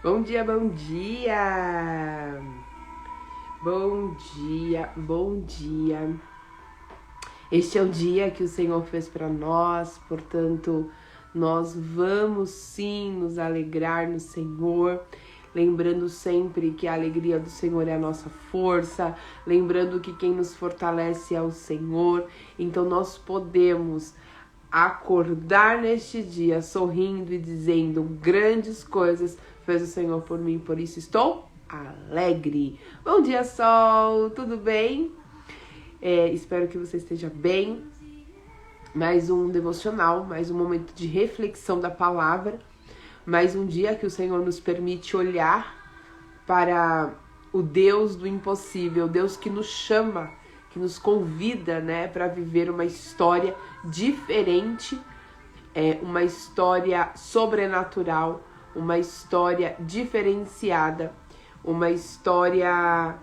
Bom dia, bom dia! Bom dia, bom dia! Este é o dia que o Senhor fez para nós, portanto, nós vamos sim nos alegrar no Senhor, lembrando sempre que a alegria do Senhor é a nossa força, lembrando que quem nos fortalece é o Senhor, então nós podemos acordar neste dia sorrindo e dizendo grandes coisas fez o Senhor por mim, por isso estou alegre. Bom dia, sol, tudo bem? Espero que você esteja bem. Mais um devocional, mais um momento de reflexão da palavra, mais um dia que o Senhor nos permite olhar para o Deus do impossível, Deus que nos chama, que nos convida, né, para viver uma história diferente, uma história sobrenatural, uma história diferenciada, uma história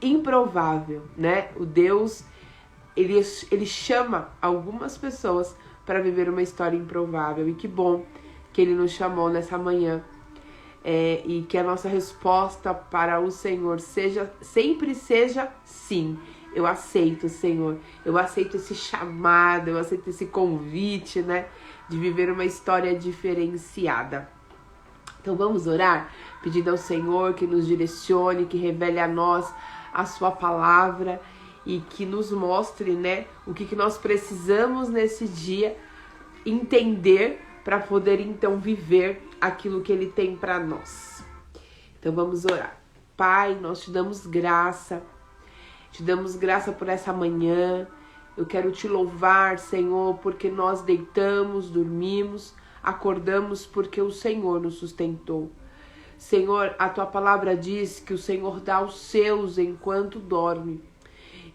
improvável, né? O Deus, ele chama algumas pessoas para viver uma história improvável, e que bom que ele nos chamou nessa manhã. E que a nossa resposta para o Senhor sempre seja sim. Eu aceito, Senhor. Eu aceito esse chamado, eu aceito esse convite, né? De viver uma história diferenciada. Então vamos orar, pedindo ao Senhor que nos direcione, que revele a nós a sua palavra e que nos mostre, né, o que nós precisamos nesse dia entender para poder então viver aquilo que Ele tem para nós. Então vamos orar. Pai, nós te damos graça por essa manhã. Eu quero te louvar, Senhor, porque nós deitamos, dormimos, acordamos porque o Senhor nos sustentou. Senhor, a tua palavra diz que o Senhor dá aos seus enquanto dorme.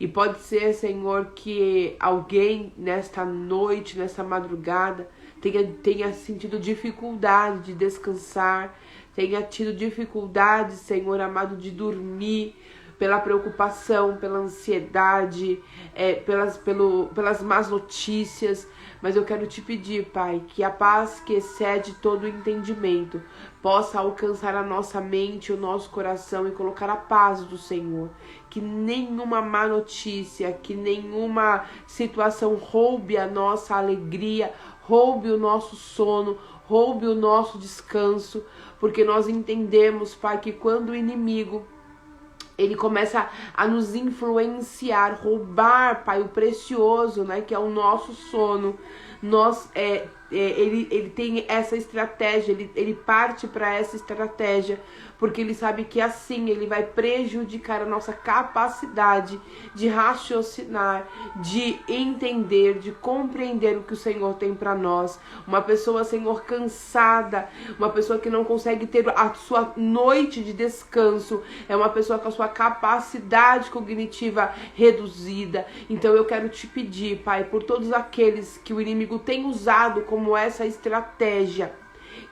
E pode ser, Senhor, que alguém nesta noite, nesta madrugada, tenha sentido dificuldade de descansar, tenha tido dificuldade, Senhor amado, de dormir, pela preocupação, pela ansiedade, pelas más notícias. Mas eu quero te pedir, Pai, que a paz que excede todo o entendimento possa alcançar a nossa mente, o nosso coração e colocar a paz do Senhor. Que nenhuma má notícia, que nenhuma situação roube a nossa alegria, roube o nosso sono, roube o nosso descanso, porque nós entendemos, Pai, que quando o inimigo ele começa a nos influenciar, roubar, Pai, o precioso, né, que é o nosso sono. Ele tem essa estratégia, ele parte para essa estratégia, porque ele sabe que assim ele vai prejudicar a nossa capacidade de raciocinar, de entender, de compreender o que o Senhor tem para nós. Uma pessoa, Senhor, cansada, uma pessoa que não consegue ter a sua noite de descanso, é uma pessoa com a sua capacidade cognitiva reduzida. Então eu quero te pedir, Pai, por todos aqueles que o inimigo tem usado como essa estratégia,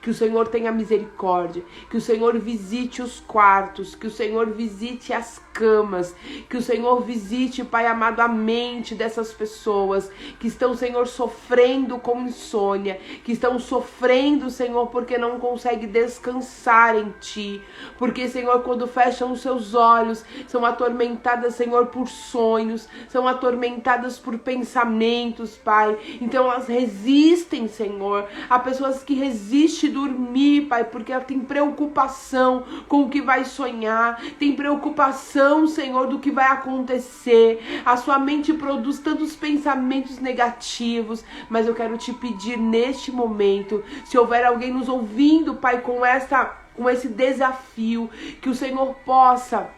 que o Senhor tenha misericórdia, que o Senhor visite os quartos, que o Senhor visite as camas, que o Senhor visite, Pai amado, a mente dessas pessoas que estão, Senhor, sofrendo com insônia, que estão sofrendo, Senhor, porque não conseguem descansar em Ti, porque, Senhor, quando fecham os seus olhos, são atormentadas, Senhor, por sonhos, são atormentadas por pensamentos, Pai. Então elas resistem, Senhor. Há pessoas que resistem dormir, Pai, porque ela tem preocupação com o que vai sonhar, tem preocupação, Senhor, do que vai acontecer. A sua mente produz tantos pensamentos negativos, mas eu quero te pedir neste momento, se houver alguém nos ouvindo, Pai, com esse desafio, que o Senhor possa,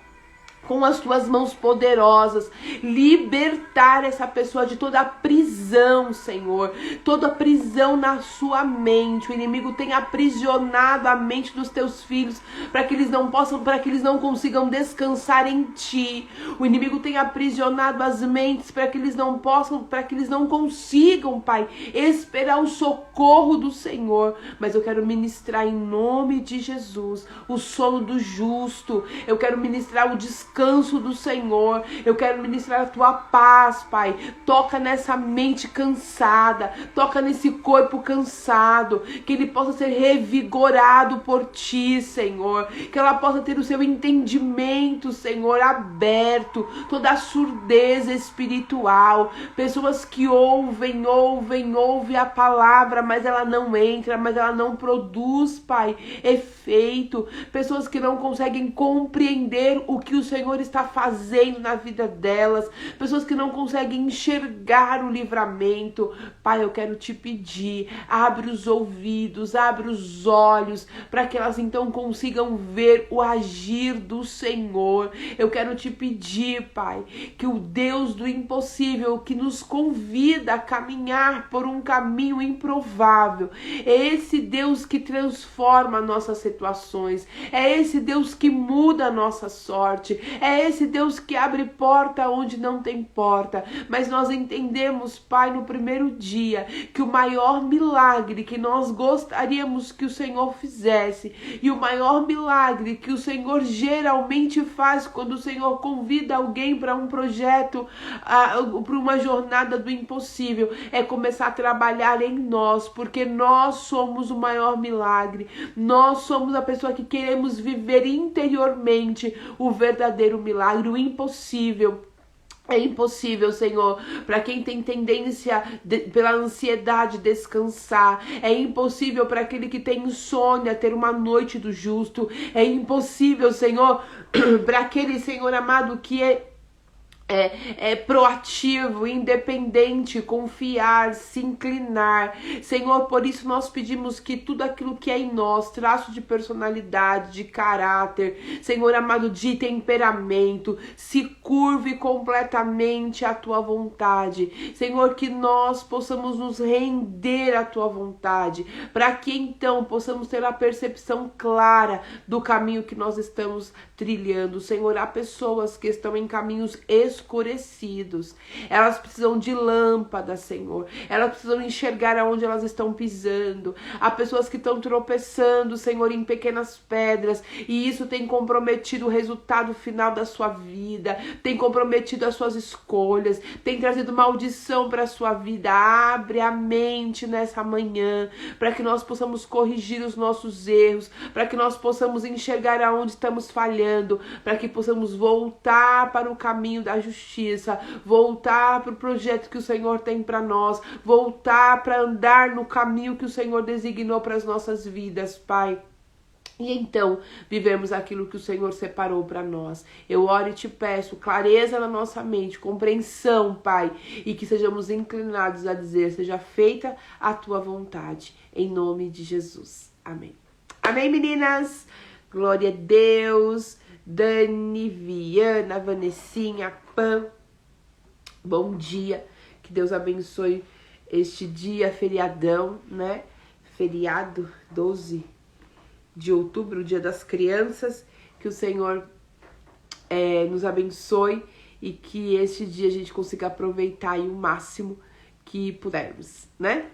com as tuas mãos poderosas, libertar essa pessoa de toda a prisão, Senhor, toda a prisão na sua mente. O inimigo tem aprisionado a mente dos teus filhos para que eles não consigam descansar em Ti. O inimigo tem aprisionado as mentes para que eles não consigam, Pai, esperar o socorro do Senhor. Mas eu quero ministrar em nome de Jesus o sono do justo. Eu quero ministrar o descanso descanso do Senhor. Eu quero ministrar a tua paz, Pai. Toca nessa mente cansada, toca nesse corpo cansado, que ele possa ser revigorado por ti, Senhor, que ela possa ter o seu entendimento, Senhor, aberto, toda a surdez espiritual, pessoas que ouvem a palavra, mas ela não entra, mas ela não produz, Pai, efeito, pessoas que não conseguem compreender o que o Senhor está fazendo na vida delas, pessoas que não conseguem enxergar o livramento. Pai, eu quero te pedir, abre os ouvidos, abre os olhos, para que elas então consigam ver o agir do Senhor. Eu quero te pedir, Pai, que o Deus do impossível, que nos convida a caminhar por um caminho improvável, é esse Deus que transforma nossas situações, é esse Deus que muda a nossa sorte, é esse Deus que abre porta onde não tem porta. Mas nós entendemos, Pai, no primeiro dia, que o maior milagre que nós gostaríamos que o Senhor fizesse, e o maior milagre que o Senhor geralmente faz quando o Senhor convida alguém para um projeto, para uma jornada do impossível, é começar a trabalhar em nós, porque nós somos o maior milagre, nós somos a pessoa que queremos viver interiormente o verdadeiro milagre, o impossível. É impossível, Senhor, para quem tem tendência pela ansiedade descansar. É impossível para aquele que tem insônia ter uma noite do justo. É impossível, Senhor, para aquele, Senhor amado, que é proativo, independente, confiar, se inclinar. Senhor, por isso nós pedimos que tudo aquilo que é em nós, traço de personalidade, de caráter, Senhor amado, de temperamento, se curve completamente à tua vontade. Senhor, que nós possamos nos render à tua vontade, para que então possamos ter a percepção clara do caminho que nós estamos trilhando. Senhor, há pessoas que estão em caminhos escurecidos, elas precisam de lâmpada, Senhor, elas precisam enxergar aonde elas estão pisando. Há pessoas que estão tropeçando, Senhor, em pequenas pedras, e isso tem comprometido o resultado final da sua vida, tem comprometido as suas escolhas, tem trazido maldição para a sua vida. Abre a mente nessa manhã, para que nós possamos corrigir os nossos erros, para que nós possamos enxergar aonde estamos falhando, para que possamos voltar para o caminho da justiça, voltar para o projeto que o Senhor tem para nós, voltar para andar no caminho que o Senhor designou para as nossas vidas, Pai. E então, vivemos aquilo que o Senhor separou para nós. Eu oro e te peço clareza na nossa mente, compreensão, Pai, e que sejamos inclinados a dizer, seja feita a tua vontade, em nome de Jesus. Amém. Amém, meninas? Glória a Deus. Dani, Viana, Vanessinha, Pan, bom dia, que Deus abençoe este dia, feriadão, né? Feriado 12 de outubro, Dia das Crianças, que o Senhor nos abençoe e que este dia a gente consiga aproveitar aí o máximo que pudermos, né?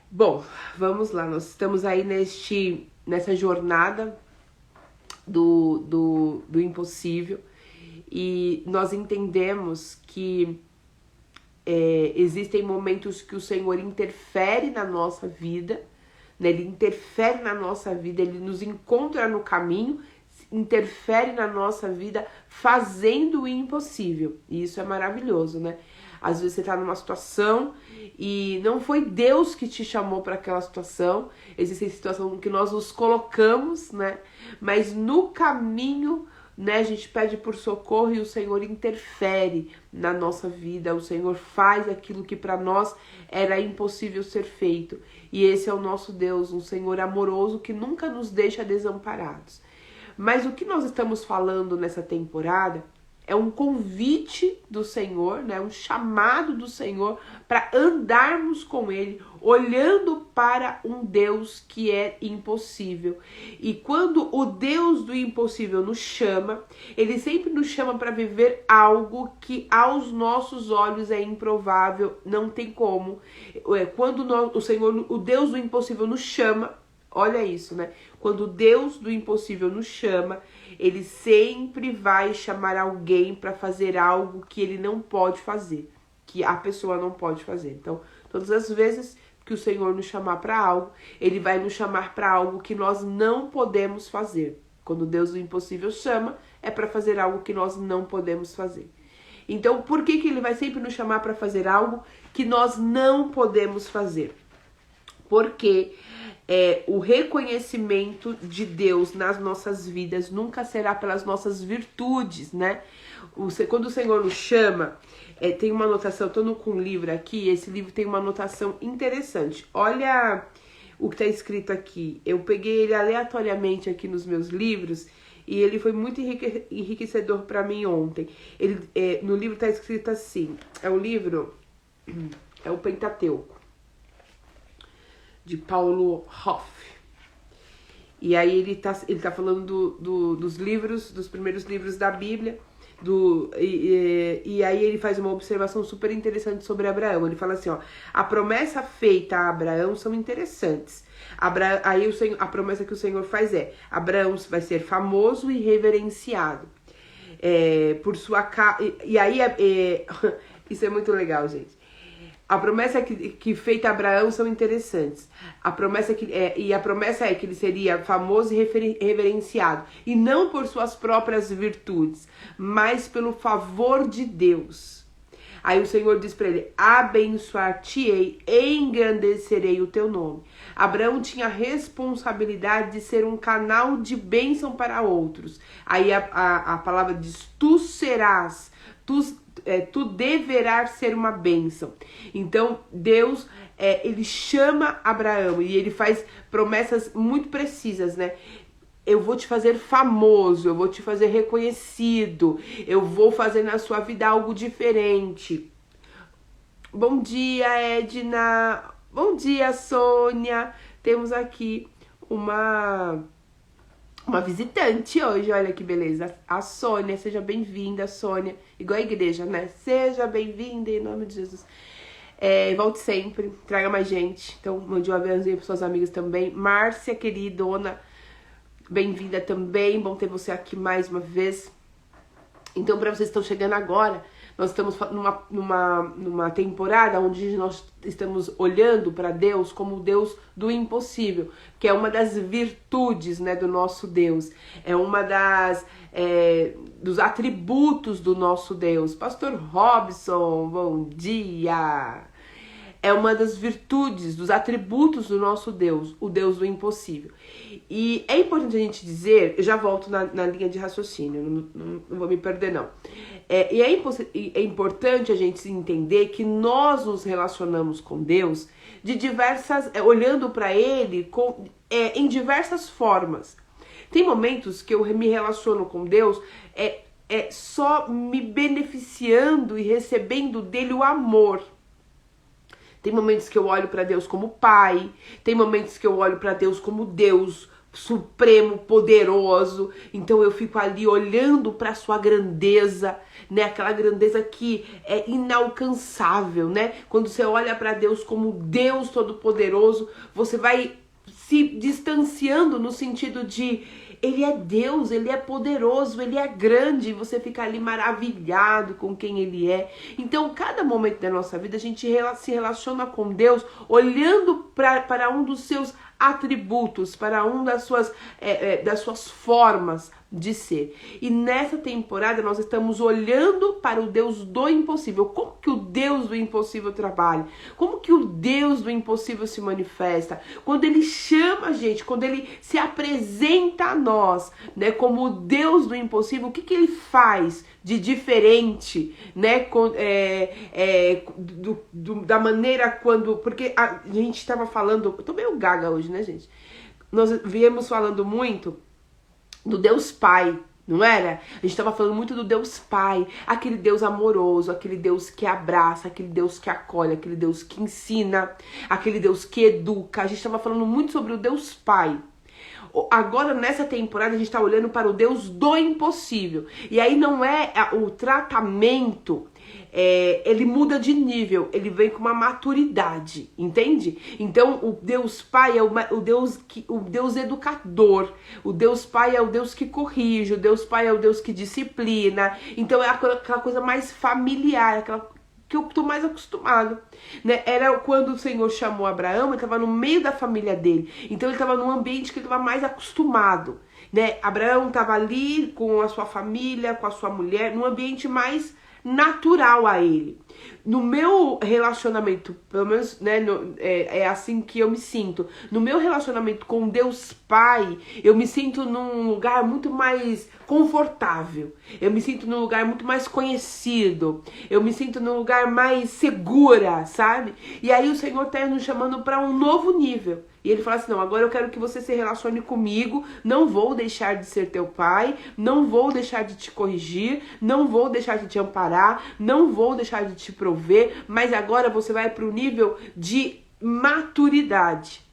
Bom, vamos lá, nós estamos aí nessa jornada do impossível, e nós entendemos que existem momentos que o Senhor interfere na nossa vida, né? Ele interfere na nossa vida, ele nos encontra no caminho, interfere na nossa vida fazendo o impossível, e isso é maravilhoso, né? Às vezes você tá numa situação e não foi Deus que te chamou para aquela situação. Existe situação que nós nos colocamos, né? Mas no caminho, né, a gente pede por socorro e o Senhor interfere na nossa vida. O Senhor faz aquilo que para nós era impossível ser feito. E esse é o nosso Deus, um Senhor amoroso que nunca nos deixa desamparados. Mas o que nós estamos falando nessa temporada é um convite do Senhor, né? Um chamado do Senhor para andarmos com Ele, olhando para um Deus que é impossível. E quando o Deus do impossível nos chama, Ele sempre nos chama para viver algo que aos nossos olhos é improvável, não tem como. Quando o Senhor, o Deus do impossível nos chama, Olha isso, né? Quando Deus do impossível nos chama, ele sempre vai chamar alguém para fazer algo que ele não pode fazer, que a pessoa não pode fazer. Então, todas as vezes que o Senhor nos chamar para algo, ele vai nos chamar para algo que nós não podemos fazer. Quando Deus do impossível chama, é para fazer algo que nós não podemos fazer. Então, por que ele vai sempre nos chamar para fazer algo que nós não podemos fazer? Porque o reconhecimento de Deus nas nossas vidas nunca será pelas nossas virtudes, né? Quando o Senhor nos chama, tem uma anotação, eu tô com um livro aqui, esse livro tem uma anotação interessante. Olha o que está escrito aqui. Eu peguei ele aleatoriamente aqui nos meus livros e ele foi muito enriquecedor para mim ontem. No livro está escrito assim, é o Pentateuco, de Paulo Hoff. E aí ele tá falando dos livros, dos primeiros livros da Bíblia, e aí ele faz uma observação super interessante sobre Abraão. Ele fala assim, ó, a promessa feita a Abraão são interessantes. Aí a promessa que o Senhor faz é, Abraão vai ser famoso e reverenciado por sua casa. E aí isso é muito legal, gente. A promessa que feita a Abraão são interessantes. A promessa é que ele seria famoso e reverenciado. E não por suas próprias virtudes, mas pelo favor de Deus. Aí o Senhor diz para ele, abençoar-te-ei, engrandecerei o teu nome. Abraão tinha a responsabilidade de ser um canal de bênção para outros. Aí a palavra diz, tu serás, tu deverás ser uma bênção. Então Deus ele chama Abraão e ele faz promessas muito precisas, né? Eu vou te fazer famoso, eu vou te fazer reconhecido, eu vou fazer na sua vida algo diferente. Bom dia, Edna. Bom dia, Sônia. Temos aqui uma visitante hoje, olha que beleza. A Sônia, seja bem-vinda, Sônia. Igual a igreja, né? Seja bem-vinda em nome de Jesus. Volte sempre, traga mais gente. Então, mande um abraço para suas amigas também. Márcia, queridona, bem-vinda também. Bom ter você aqui mais uma vez. Então, para vocês que estão chegando agora, nós estamos numa temporada onde nós estamos olhando para Deus como o Deus do impossível, que é uma das virtudes, né, do nosso Deus. É uma dos atributos do nosso Deus. Pastor Robson, bom dia! É uma das virtudes, dos atributos do nosso Deus, o Deus do impossível. E é importante a gente dizer, eu já volto na linha de raciocínio, não vou me perder não. É importante a gente entender que nós nos relacionamos com Deus olhando para Ele em diversas formas. Tem momentos que eu me relaciono com Deus só me beneficiando e recebendo dele o amor. Tem momentos que eu olho para Deus como Pai, tem momentos que eu olho para Deus como Deus supremo, poderoso. Então eu fico ali olhando para sua grandeza, né? Aquela grandeza que é inalcançável, né? Quando você olha para Deus como Deus todo-poderoso, você vai se distanciando no sentido de Ele é Deus, Ele é poderoso, Ele é grande, e você fica ali maravilhado com quem Ele é. Então, cada momento da nossa vida, a gente se relaciona com Deus olhando para um dos seus atributos, para um das suas formas de ser. E nessa temporada nós estamos olhando para o Deus do impossível. Como que o Deus do impossível trabalha? Como que o Deus do impossível se manifesta? Quando Ele chama a gente, quando Ele se apresenta a nós, né, como o Deus do impossível, o que que Ele faz de diferente, né, da maneira quando... Porque a gente estava falando... Eu tô meio gaga hoje, né, gente? Nós viemos falando muito do Deus Pai, não era? A gente estava falando muito do Deus Pai, aquele Deus amoroso, aquele Deus que abraça, aquele Deus que acolhe, aquele Deus que ensina, aquele Deus que educa. A gente estava falando muito sobre o Deus Pai. Agora, nessa temporada, a gente está olhando para o Deus do impossível. E aí não é o tratamento, ele muda de nível, ele vem com uma maturidade, entende? Então, o Deus Pai é o Deus educador, o Deus Pai é o Deus que corrige, o Deus Pai é o Deus que disciplina. Então, é aquela coisa mais familiar, aquela que eu tô mais acostumado, né? Era quando o Senhor chamou Abraão, ele estava no meio da família dele, então ele estava num ambiente que ele estava mais acostumado, né? Abraão estava ali com a sua família, com a sua mulher, num ambiente mais natural a ele. No meu relacionamento, pelo menos, né, é assim que eu me sinto. No meu relacionamento com Deus Pai, eu me sinto num lugar muito mais confortável. Eu me sinto num lugar muito mais conhecido. Eu me sinto num lugar mais segura, sabe? E aí o Senhor está nos chamando para um novo nível. E ele fala assim, não, agora eu quero que você se relacione comigo, não vou deixar de ser teu pai, não vou deixar de te corrigir, não vou deixar de te amparar, não vou deixar de te prover, mas agora você vai para o nível de maturidade.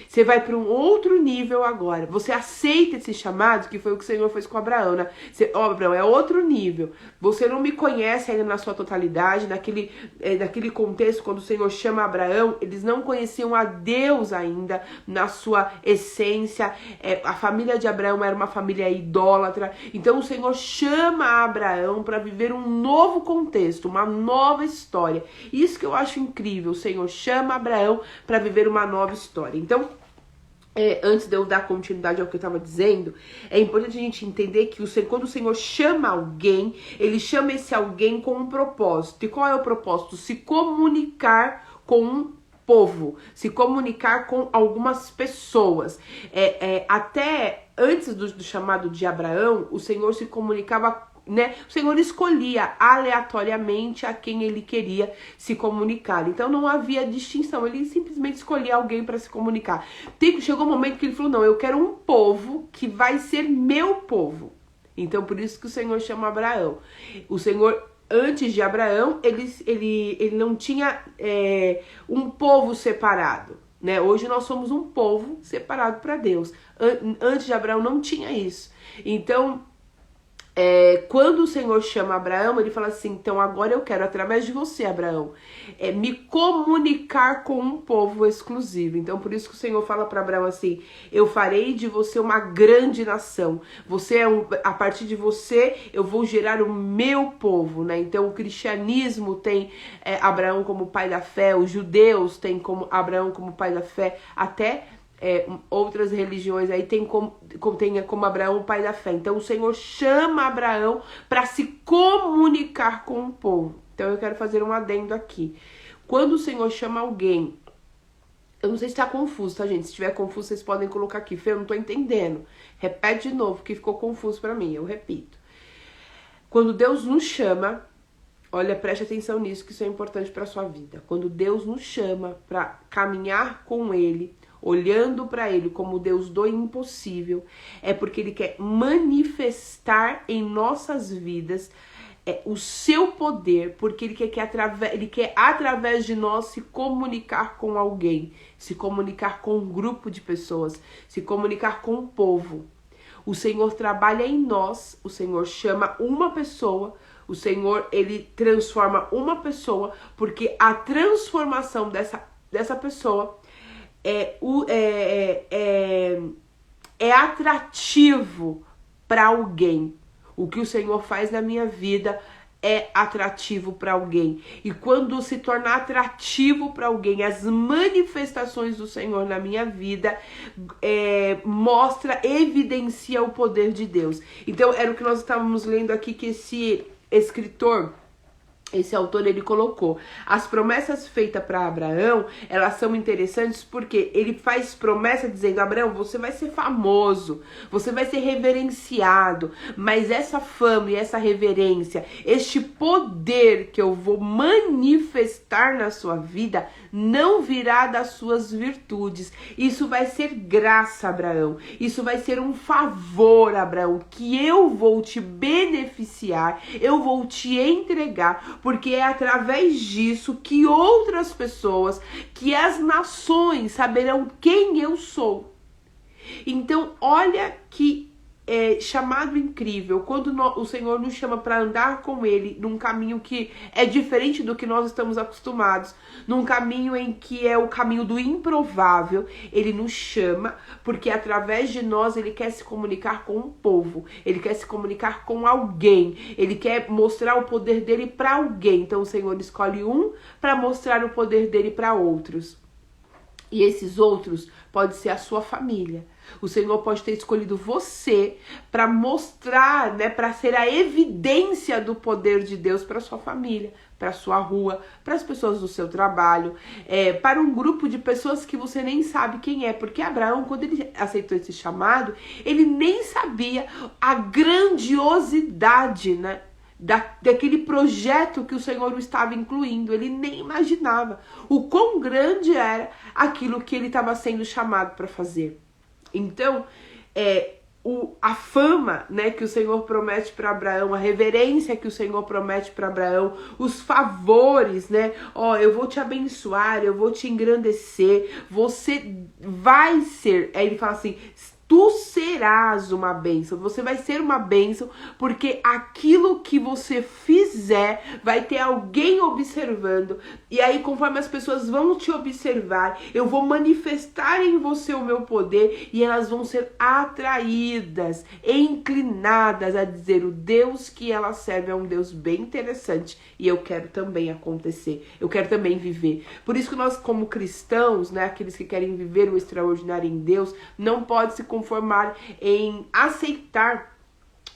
Você vai para um outro nível agora. Você aceita esse chamado, que foi o que o Senhor fez com Abraão, né? Abraão, é outro nível. Você não me conhece ainda na sua totalidade, naquele contexto, quando o Senhor chama Abraão, eles não conheciam a Deus ainda na sua essência. A família de Abraão era uma família idólatra. Então o Senhor chama Abraão para viver um novo contexto, uma nova história. Isso que eu acho incrível. O Senhor chama Abraão para viver uma nova história. Então, antes de eu dar continuidade ao que eu estava dizendo, é importante a gente entender que quando o Senhor chama alguém, ele chama esse alguém com um propósito. E qual é o propósito? Se comunicar com um povo, se comunicar com algumas pessoas. Até antes do chamado de Abraão, o Senhor se comunicava, né? O Senhor escolhia aleatoriamente a quem ele queria se comunicar. Então não havia distinção, ele simplesmente escolhia alguém para se comunicar. Chegou um momento que ele falou, não, eu quero um povo que vai ser meu povo. Então por isso que o Senhor chama Abraão. O Senhor, antes de Abraão, ele não tinha um povo separado, né? Hoje nós somos um povo separado para Deus. Antes de Abraão não tinha isso. Então, quando o Senhor chama Abraão, ele fala assim, então agora eu quero, através de você, Abraão, me comunicar com um povo exclusivo. Então por isso que o Senhor fala para Abraão assim, eu farei de você uma grande nação. A partir de você, eu vou gerar o meu povo, né? Então o cristianismo tem Abraão como pai da fé, os judeus têm Abraão como pai da fé, até outras religiões aí tem como Abraão o pai da fé. Então o Senhor chama Abraão para se comunicar com o povo. Então eu quero fazer um adendo aqui. Quando o Senhor chama alguém, eu não sei se está confuso, tá, gente? Se estiver confuso, vocês podem colocar aqui. Fê, eu não tô entendendo. Repete de novo, que ficou confuso para mim. Eu repito. Quando Deus nos chama, olha, preste atenção nisso, que isso é importante para sua vida. Quando Deus nos chama para caminhar com Ele, olhando para Ele como Deus do impossível, é porque Ele quer manifestar em nossas vidas o seu poder, porque Ele quer através de nós se comunicar com alguém, se comunicar com um grupo de pessoas, se comunicar com um povo. O Senhor trabalha em nós, o Senhor chama uma pessoa, o Senhor, Ele transforma uma pessoa, porque a transformação dessa pessoa é atrativo para alguém. O que o Senhor faz na minha vida é atrativo para alguém. E quando se torna atrativo para alguém, as manifestações do Senhor na minha vida evidencia o poder de Deus. Então era o que nós estávamos lendo aqui, que esse escritor, esse autor, ele colocou, as promessas feitas para Abraão, elas são interessantes porque ele faz promessa dizendo, Abraão, você vai ser famoso, você vai ser reverenciado, mas essa fama e essa reverência, este poder que eu vou manifestar na sua vida, não virá das suas virtudes. Isso vai ser graça, Abraão. Isso vai ser um favor, Abraão, que eu vou te beneficiar, eu vou te entregar, porque é através disso que outras pessoas, que as nações saberão quem eu sou. Então, olha que chamado incrível, quando o Senhor nos chama para andar com Ele num caminho que é diferente do que nós estamos acostumados, num caminho em que é o caminho do improvável. Ele nos chama porque através de nós Ele quer se comunicar com o povo, Ele quer se comunicar com alguém, Ele quer mostrar o poder dele para alguém. Então o Senhor escolhe um para mostrar o poder dele para outros. E esses outros pode ser a sua família. O Senhor pode ter escolhido você para mostrar, né, para ser a evidência do poder de Deus para sua família, para sua rua, para as pessoas do seu trabalho, para um grupo de pessoas que você nem sabe quem é. Porque Abraão, quando ele aceitou esse chamado, ele nem sabia a grandiosidade, né, daquele projeto que o Senhor o estava incluindo. Ele nem imaginava o quão grande era aquilo que ele estava sendo chamado para fazer. Então, a fama, né, que o Senhor promete para Abraão, a reverência que o Senhor promete para Abraão, os favores, né? Eu vou te abençoar, eu vou te engrandecer, você vai ser. Aí ele fala assim: tu serás uma bênção, você vai ser uma bênção, porque aquilo que você fizer vai ter alguém observando. E aí, conforme as pessoas vão te observar, eu vou manifestar em você o meu poder e elas vão ser atraídas, inclinadas a dizer: o Deus que ela serve é um Deus bem interessante e eu quero também acontecer, eu quero também viver. Por isso que nós, como cristãos, né, aqueles que querem viver o extraordinário em Deus, não pode se conformar em aceitar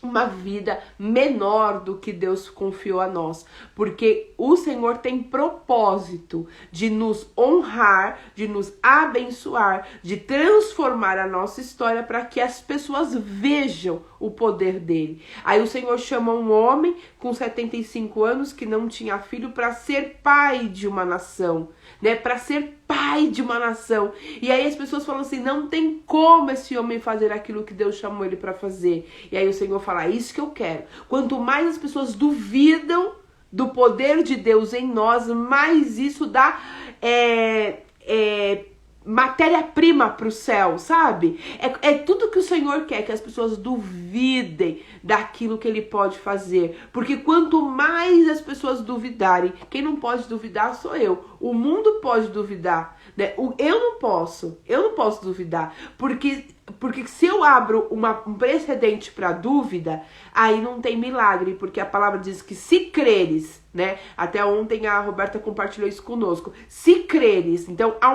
uma vida menor do que Deus confiou a nós, porque o Senhor tem propósito de nos honrar, de nos abençoar, de transformar a nossa história para que as pessoas vejam o poder dele. Aí o Senhor chama um homem com 75 anos que não tinha filho para ser pai de uma nação, né? Para ser pai de uma nação. E aí as pessoas falam assim: não tem como esse homem fazer aquilo que Deus chamou ele para fazer. E aí o Senhor fala: isso que eu quero. Quanto mais as pessoas duvidam do poder de Deus em nós, mais isso dá matéria-prima para o céu, sabe? É tudo que o Senhor quer, que as pessoas duvidem daquilo que Ele pode fazer. Porque quanto mais as pessoas duvidarem, quem não pode duvidar sou eu. O mundo pode duvidar, né? Eu não posso duvidar. Porque se eu abro um precedente para dúvida, aí não tem milagre. Porque a palavra diz que se creres, né? Até ontem a Roberta compartilhou isso conosco. Se creres, então há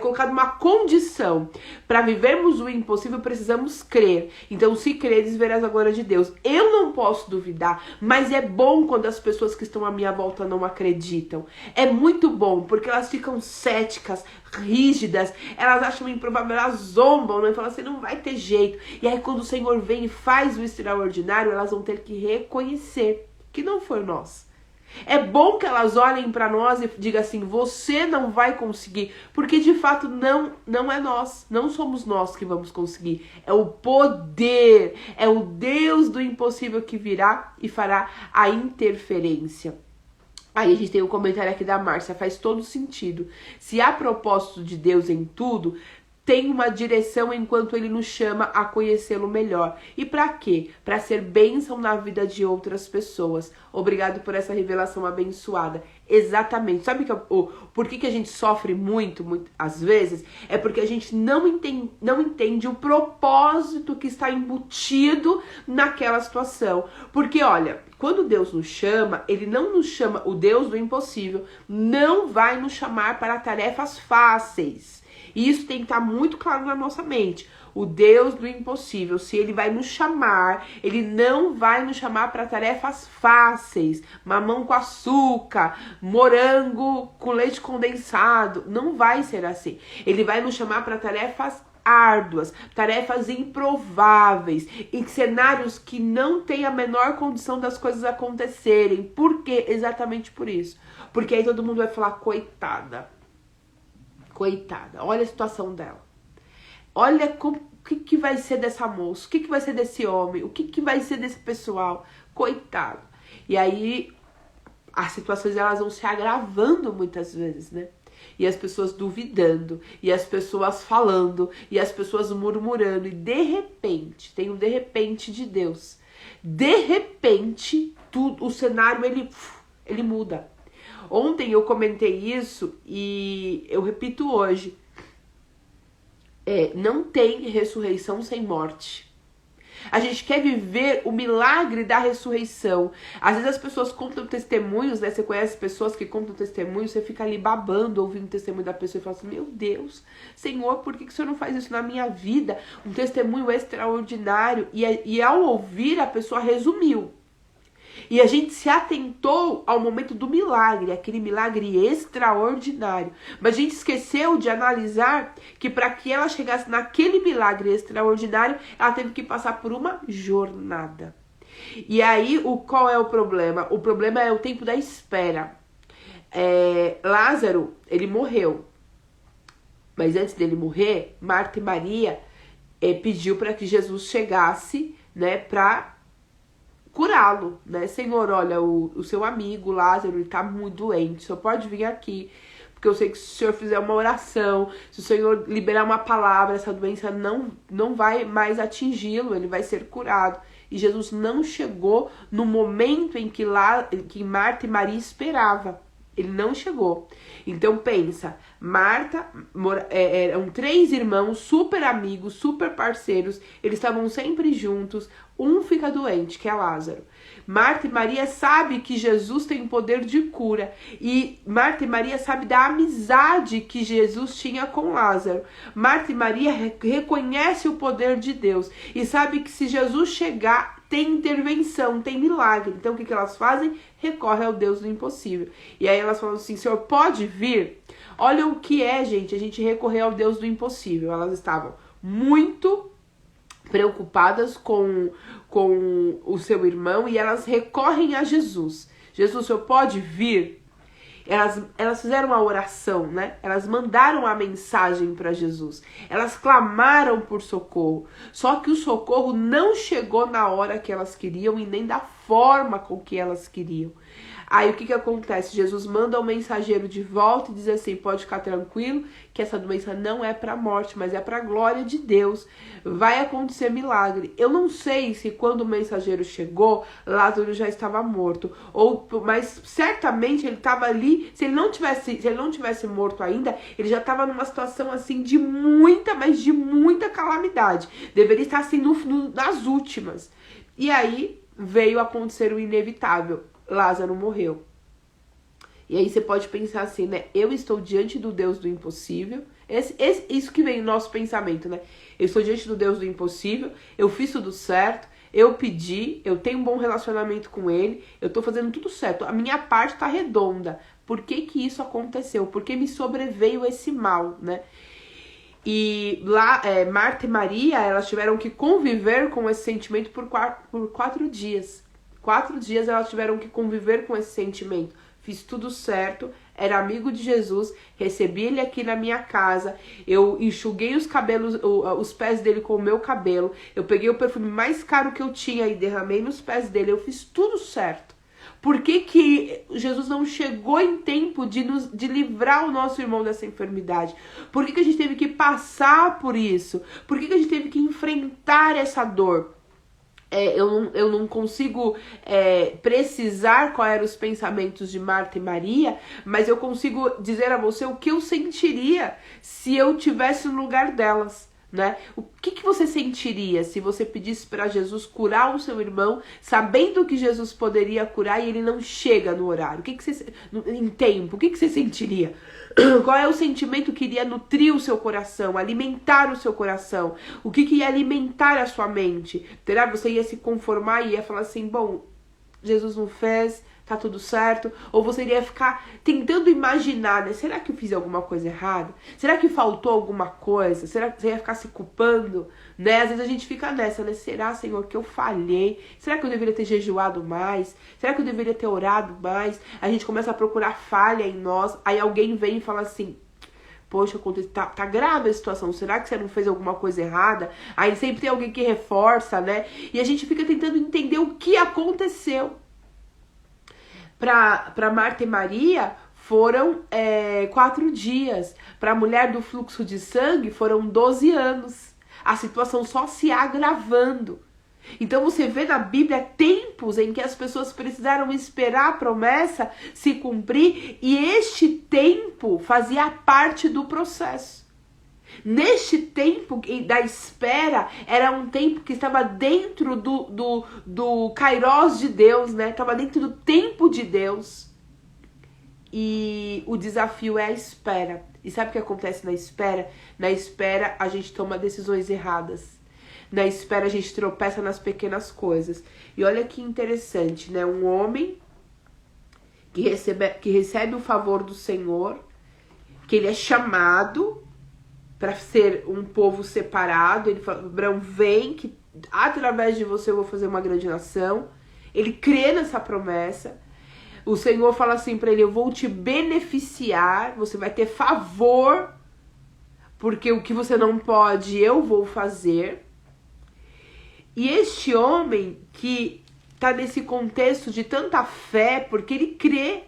colocado uma condição. Para vivermos o impossível, precisamos crer. Então, se creres, verás a glória de Deus. Eu não posso duvidar, mas é bom quando as pessoas que estão à minha volta não acreditam. É muito bom, porque elas ficam céticas, rígidas, elas acham improvável, elas zombam, né? Falam assim: não vai ter jeito. E aí, quando o Senhor vem e faz o extraordinário, elas vão ter que reconhecer que não foi nós. É bom que elas olhem para nós e digam assim: você não vai conseguir, porque de fato não é nós, não somos nós que vamos conseguir, é o poder, é o Deus do impossível que virá e fará a interferência. Aí a gente tem um comentário aqui da Márcia: faz todo sentido. Se há propósito de Deus em tudo, tem uma direção enquanto Ele nos chama a conhecê-lo melhor. E para quê? Para ser bênção na vida de outras pessoas. Obrigado por essa revelação abençoada. Exatamente. Sabe por que a gente sofre muito, às vezes? É porque a gente não entende o propósito que está embutido naquela situação. Porque, olha, quando Deus nos chama, Ele não nos chama, o Deus do impossível não vai nos chamar para tarefas fáceis. E isso tem que estar muito claro na nossa mente. O Deus do impossível, se Ele vai nos chamar, Ele não vai nos chamar para tarefas fáceis. Mamão com açúcar, morango com leite condensado. Não vai ser assim. Ele vai nos chamar para tarefas árduas, tarefas improváveis, em cenários que não tem a menor condição das coisas acontecerem. Por quê? Exatamente por isso. Porque aí todo mundo vai falar: coitada. Coitada, olha a situação dela. Olha o que vai ser dessa moça, o que vai ser desse homem, o que vai ser desse pessoal. Coitado. E aí as situações elas vão se agravando muitas vezes, né? e as pessoas duvidando, e as pessoas falando, e as pessoas murmurando, e de repente, tem um de repente de Deus. De repente, tudo, o cenário ele muda. Ontem eu comentei isso e eu repito hoje. Não tem ressurreição sem morte. A gente quer viver o milagre da ressurreição. Às vezes as pessoas contam testemunhos, né? Você conhece pessoas que contam testemunhos, você fica ali babando, ouvindo o testemunho da pessoa e fala assim, meu Deus, Senhor, por que o Senhor não faz isso na minha vida? Um testemunho extraordinário. E ao ouvir, a pessoa resumiu. E a gente se atentou ao momento do milagre, aquele milagre extraordinário. Mas a gente esqueceu de analisar que para que ela chegasse naquele milagre extraordinário, ela teve que passar por uma jornada. E aí, qual é o problema? O problema é o tempo da espera. Lázaro, ele morreu. Mas antes dele morrer, Marta e Maria pediu para que Jesus chegasse, né, para curá-lo, né? Senhor, olha, o seu amigo Lázaro, ele tá muito doente, o senhor pode vir aqui, porque eu sei que se o senhor fizer uma oração, se o senhor liberar uma palavra, essa doença não vai mais atingi-lo, ele vai ser curado. E Jesus não chegou no momento em que Marta e Maria esperavam. Ele não chegou. Então pensa, Marta, eram 3 irmãos, super amigos, super parceiros, eles estavam sempre juntos, um fica doente, que é Lázaro. Marta e Maria sabem que Jesus tem poder de cura, e Marta e Maria sabem da amizade que Jesus tinha com Lázaro. Marta e Maria reconhecem o poder de Deus, e sabem que se Jesus chegar, tem intervenção, tem milagre. Então o que elas fazem? Recorrem ao Deus do impossível. E aí elas falam assim, Senhor, pode vir? Olha o que é, gente, a gente recorrer ao Deus do impossível. Elas estavam muito preocupadas com o seu irmão e elas recorrem a Jesus. Jesus, o Senhor pode vir? Elas fizeram uma oração, né? Elas mandaram a mensagem para Jesus. Elas clamaram por socorro. Só que o socorro não chegou na hora que elas queriam e nem da forma com que elas queriam. Aí o que acontece? Jesus manda o mensageiro de volta e diz assim, pode ficar tranquilo que essa doença não é para a morte, mas é para a glória de Deus. Vai acontecer milagre. Eu não sei se quando o mensageiro chegou, Lázaro já estava morto, mas certamente ele estava ali, se ele não tivesse morto ainda, ele já estava numa situação assim de muita calamidade. Deveria estar assim nas últimas. E aí veio acontecer o inevitável. Lázaro morreu. E aí você pode pensar assim, né? Eu estou diante do Deus do impossível. Isso que vem no nosso pensamento, né? Eu estou diante do Deus do impossível, eu fiz tudo certo, eu pedi, eu tenho um bom relacionamento com ele, eu estou fazendo tudo certo, a minha parte está redonda. Por que isso aconteceu? Por que me sobreveio esse mal, né? E lá, Marta e Maria, elas tiveram que conviver com esse sentimento por 4 dias. 4 dias elas tiveram que conviver com esse sentimento. Fiz tudo certo, era amigo de Jesus, recebi ele aqui na minha casa, eu enxuguei os pés dele com o meu cabelo, eu peguei o perfume mais caro que eu tinha e derramei nos pés dele, eu fiz tudo certo. Por que Jesus não chegou em tempo de livrar o nosso irmão dessa enfermidade? Por que a gente teve que passar por isso? Por que a gente teve que enfrentar essa dor? Eu não consigo precisar quais eram os pensamentos de Marta e Maria, mas eu consigo dizer a você o que eu sentiria se eu tivesse no lugar delas, né? O que você sentiria se você pedisse para Jesus curar o seu irmão, sabendo que Jesus poderia curar e ele não chega no horário? Em tempo, o que você sentiria? Qual é o sentimento que iria nutrir o seu coração, alimentar o seu coração? O que ia alimentar a sua mente? Será que você ia se conformar e ia falar assim, bom, Jesus não fez, tá tudo certo? Ou você iria ficar tentando imaginar, né? Será que eu fiz alguma coisa errada? Será que faltou alguma coisa? Será que você ia ficar se culpando? Né? Às vezes a gente fica nessa, né? Será, Senhor, que eu falhei? Será que eu deveria ter jejuado mais? Será que eu deveria ter orado mais? A gente começa a procurar falha em nós, aí alguém vem e fala assim, poxa, tá grave a situação, será que você não fez alguma coisa errada? Aí sempre tem alguém que reforça, né? E a gente fica tentando entender o que aconteceu. Para Marta e Maria, foram 4 dias. Para a mulher do fluxo de sangue foram 12 anos. A situação só se agravando. Então você vê na Bíblia tempos em que as pessoas precisaram esperar a promessa se cumprir, e este tempo fazia parte do processo. Neste tempo da espera, era um tempo que estava dentro do Kairos de Deus, né? Estava dentro do tempo de Deus. E o desafio é a espera. E sabe o que acontece na espera? Na espera a gente toma decisões erradas. Na espera a gente tropeça nas pequenas coisas. E olha que interessante, né? Um homem que recebe o favor do Senhor, que ele é chamado para ser um povo separado. Ele fala: Abraão, vem, que através de você eu vou fazer uma grande nação. Ele crê nessa promessa. O Senhor fala assim para ele: eu vou te beneficiar, você vai ter favor, porque o que você não pode eu vou fazer. E este homem que está nesse contexto de tanta fé, porque ele crê.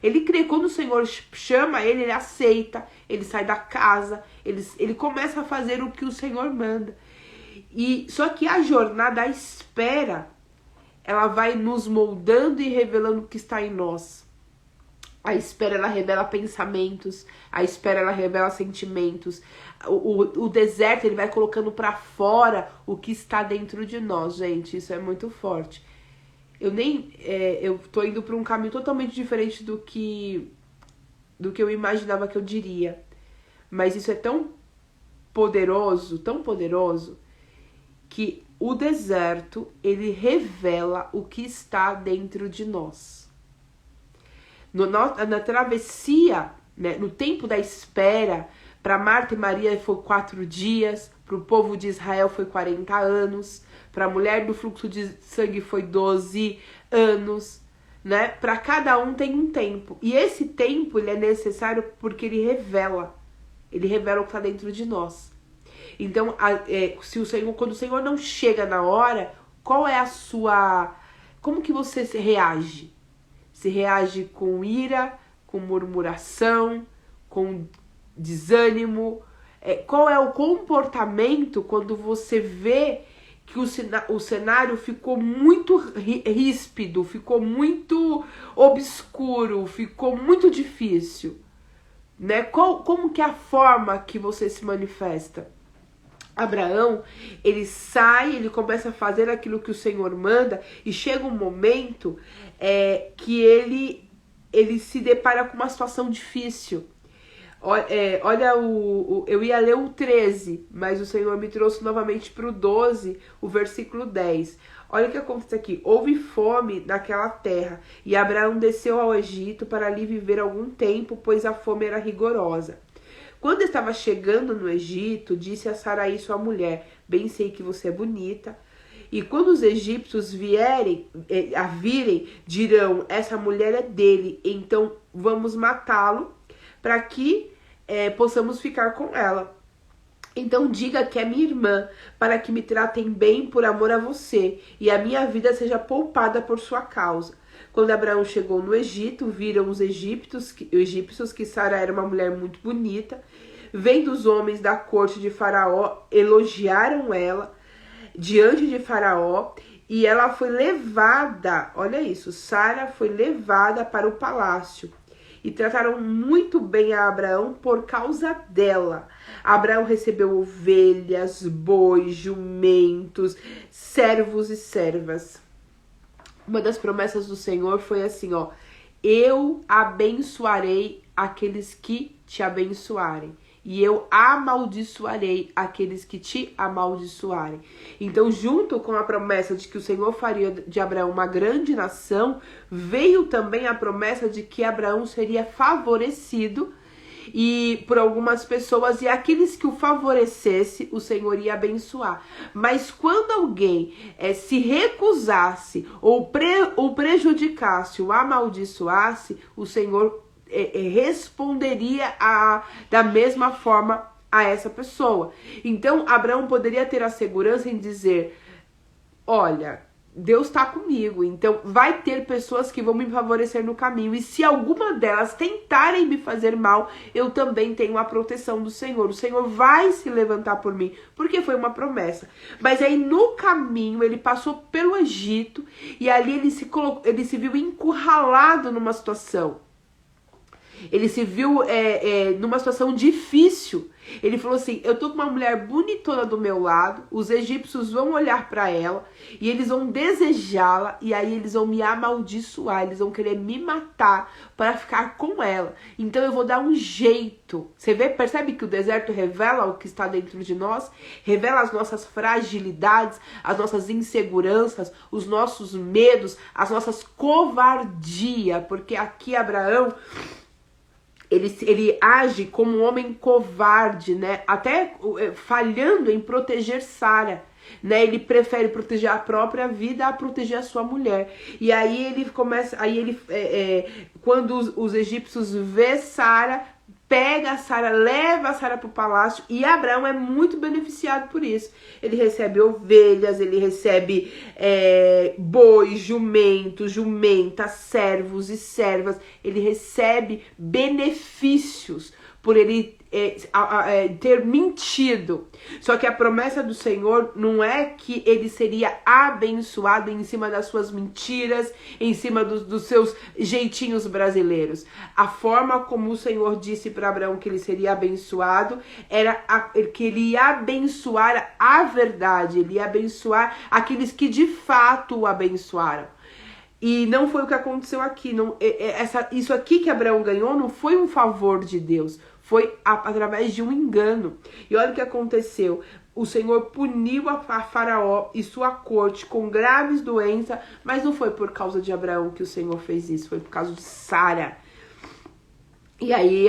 Ele crê, quando o Senhor chama ele, ele aceita, ele sai da casa, ele começa a fazer o que o Senhor manda. Só que a jornada, a espera, ela vai nos moldando e revelando o que está em nós. A espera, ela revela pensamentos, a espera, ela revela sentimentos. O deserto, ele vai colocando para fora o que está dentro de nós, gente. Isso é muito forte. Eu tô indo para um caminho totalmente diferente do que eu imaginava que eu diria. Mas isso é tão poderoso, que o deserto, ele revela o que está dentro de nós. Na travessia, né, no tempo da espera, para Marta e Maria foi 4 dias, para o povo de Israel foi 40 anos, para a mulher do fluxo de sangue foi 12 anos, né? Para cada um tem um tempo. E esse tempo, ele é necessário porque ele revela o que está dentro de nós. Então, quando o Senhor não chega na hora, qual é a sua... Como que você reage? Se reage com ira, com murmuração, com desânimo? Qual é o comportamento quando você vê que o cenário ficou muito ríspido, ficou muito obscuro, ficou muito difícil, né? Como que é a forma que você se manifesta? Abraão, ele sai, ele começa a fazer aquilo que o Senhor manda, e chega um momento que ele se depara com uma situação difícil. Olha, eu ia ler o 13, mas o Senhor me trouxe novamente para o 12, o versículo 10. Olha o que acontece aqui. Houve fome naquela terra, e Abraão desceu ao Egito para ali viver algum tempo, pois a fome era rigorosa. Quando estava chegando no Egito, disse a Sarai, sua mulher: bem sei que você é bonita. E quando os egípcios a virem, dirão: essa mulher é dele, então vamos matá-lo, para que possamos ficar com ela. Então diga que é minha irmã, para que me tratem bem por amor a você, e a minha vida seja poupada por sua causa. Quando Abraão chegou no Egito, viram os egípcios que Sara era uma mulher muito bonita. Vendo os homens da corte de Faraó, elogiaram ela diante de Faraó, e ela foi levada, olha isso, Sara foi levada para o palácio. E trataram muito bem a Abraão por causa dela. Abraão recebeu ovelhas, bois, jumentos, servos e servas. Uma das promessas do Senhor foi assim, ó: eu abençoarei aqueles que te abençoarem, e eu amaldiçoarei aqueles que te amaldiçoarem. Então, junto com a promessa de que o Senhor faria de Abraão uma grande nação, veio também a promessa de que Abraão seria favorecido por algumas pessoas, e aqueles que o favorecesse, o Senhor ia abençoar. Mas quando alguém se recusasse ou prejudicasse, ou amaldiçoasse, o Senhor responderia da mesma forma a essa pessoa. Então Abraão poderia ter a segurança em dizer: olha, Deus está comigo, então vai ter pessoas que vão me favorecer no caminho, e se alguma delas tentarem me fazer mal, eu também tenho a proteção do Senhor. O Senhor vai se levantar por mim, porque foi uma promessa. Mas aí no caminho ele passou pelo Egito, e ali ele se viu encurralado numa situação. Ele se viu numa situação difícil. Ele falou assim, eu tô com uma mulher bonitona do meu lado, os egípcios vão olhar para ela e eles vão desejá-la, e aí eles vão me amaldiçoar, eles vão querer me matar para ficar com ela. Então eu vou dar um jeito. Você percebe que o deserto revela o que está dentro de nós? Revela as nossas fragilidades, as nossas inseguranças, os nossos medos, as nossas covardia, porque aqui Abraão... Ele age como um homem covarde, né? Até falhando em proteger Sara, né? Ele prefere proteger a própria vida a proteger a sua mulher. E aí ele começa, quando os egípcios vê Sara, pega a Sara, leva a Sara para o palácio, e Abraão é muito beneficiado por isso. Ele recebe ovelhas, ele recebe bois, jumentos, jumentas, servos e servas. Ele recebe benefícios por ele ter mentido. Só que a promessa do Senhor não é que ele seria abençoado em cima das suas mentiras, em cima dos seus jeitinhos brasileiros. A forma como o Senhor disse para Abraão que ele seria abençoado era que ele ia abençoar a verdade, ele ia abençoar aqueles que de fato o abençoaram. E não foi o que aconteceu aqui. Isso aqui que Abraão ganhou não foi um favor de Deus, foi através de um engano. E olha o que aconteceu. O Senhor puniu a Faraó e sua corte com graves doenças, mas não foi por causa de Abraão que o Senhor fez isso, foi por causa de Sara. E aí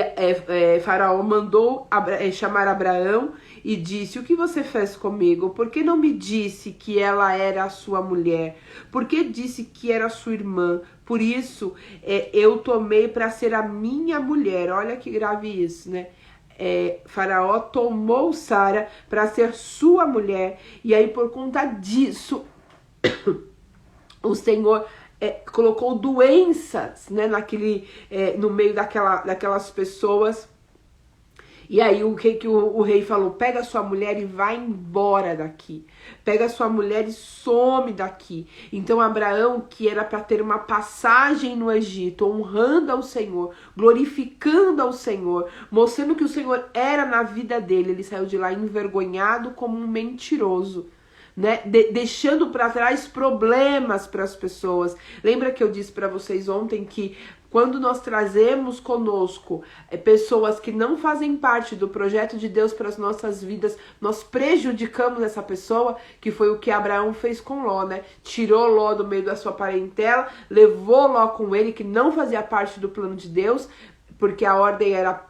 Faraó mandou chamar Abraão e disse, o que você fez comigo? Por que não me disse que ela era a sua mulher? Por que disse que era sua irmã? Por isso eu tomei para ser a minha mulher. Olha que grave isso, né? Faraó tomou Sara para ser sua mulher. E aí por conta disso o Senhor... colocou doenças, né, no meio daquelas pessoas. E aí o rei falou, pega sua mulher e vai embora daqui. Pega sua mulher e some daqui. Então Abraão, que era para ter uma passagem no Egito, honrando ao Senhor, glorificando ao Senhor, mostrando que o Senhor era na vida dele, ele saiu de lá envergonhado como um mentiroso. Né? Deixando para trás problemas para as pessoas. Lembra que eu disse para vocês ontem que quando nós trazemos conosco pessoas que não fazem parte do projeto de Deus para as nossas vidas, nós prejudicamos essa pessoa, que foi o que Abraão fez com Ló, né? Tirou Ló do meio da sua parentela, levou Ló com ele, que não fazia parte do plano de Deus, porque a ordem era,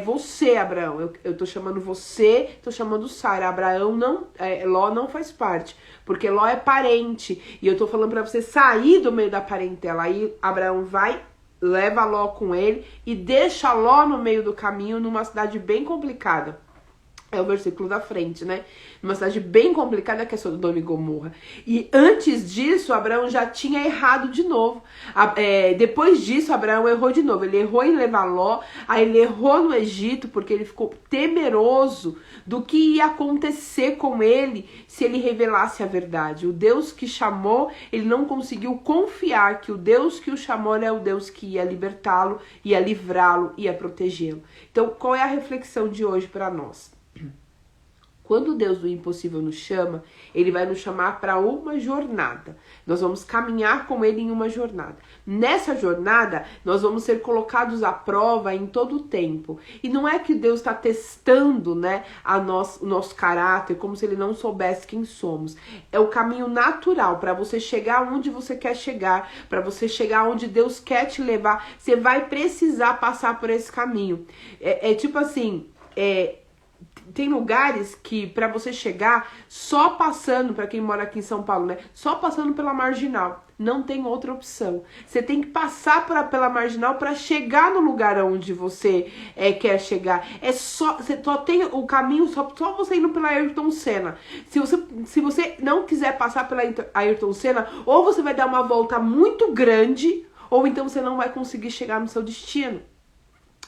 você, Abraão, eu tô chamando você, tô chamando Sara, Abraão não, Ló não faz parte, porque Ló é parente, e eu tô falando pra você sair do meio da parentela. Aí Abraão vai, leva Ló com ele, e deixa Ló no meio do caminho, numa cidade bem complicada. É o versículo da frente, né? Uma cidade bem complicada que é Sodoma e Gomorra. E antes disso, Abraão já tinha errado de novo. Depois disso, Abraão errou de novo. Ele errou em levar Ló, aí ele errou no Egito, porque ele ficou temeroso do que ia acontecer com ele se ele revelasse a verdade. O Deus que chamou, ele não conseguiu confiar que o Deus que o chamou é o Deus que ia libertá-lo, ia livrá-lo, ia protegê-lo. Então, qual é a reflexão de hoje para nós? Quando o Deus do impossível nos chama, ele vai nos chamar para uma jornada. Nós vamos caminhar com ele em uma jornada. Nessa jornada, nós vamos ser colocados à prova em todo o tempo. E não é que Deus está testando, né, o nosso caráter, como se ele não soubesse quem somos. É o caminho natural para você chegar onde você quer chegar, para você chegar onde Deus quer te levar. Você vai precisar passar por esse caminho. Tipo assim... tem lugares que para você chegar só passando, para quem mora aqui em São Paulo, né? Só passando pela Marginal. Não tem outra opção. Você tem que passar pela Marginal para chegar no lugar onde você quer chegar. Você só tem o caminho, só você indo pela Ayrton Senna. Se você não quiser passar pela Ayrton Senna, ou você vai dar uma volta muito grande, ou então você não vai conseguir chegar no seu destino.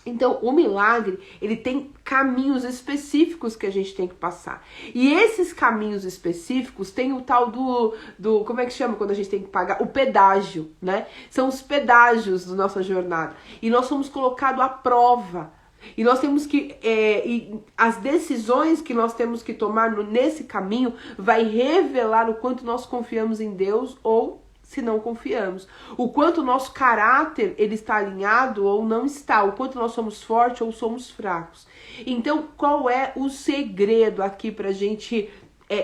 Então, o milagre, ele tem caminhos específicos que a gente tem que passar. E esses caminhos específicos tem o tal do como é que chama quando a gente tem que pagar? O pedágio, né? São os pedágios da nossa jornada. E nós somos colocados à prova. E nós temos que, e as decisões que nós temos que tomar nesse caminho vai revelar o quanto nós confiamos em Deus ou se não confiamos. O quanto o nosso caráter ele está alinhado ou não está. O quanto nós somos fortes ou somos fracos. Então, qual é o segredo aqui pra gente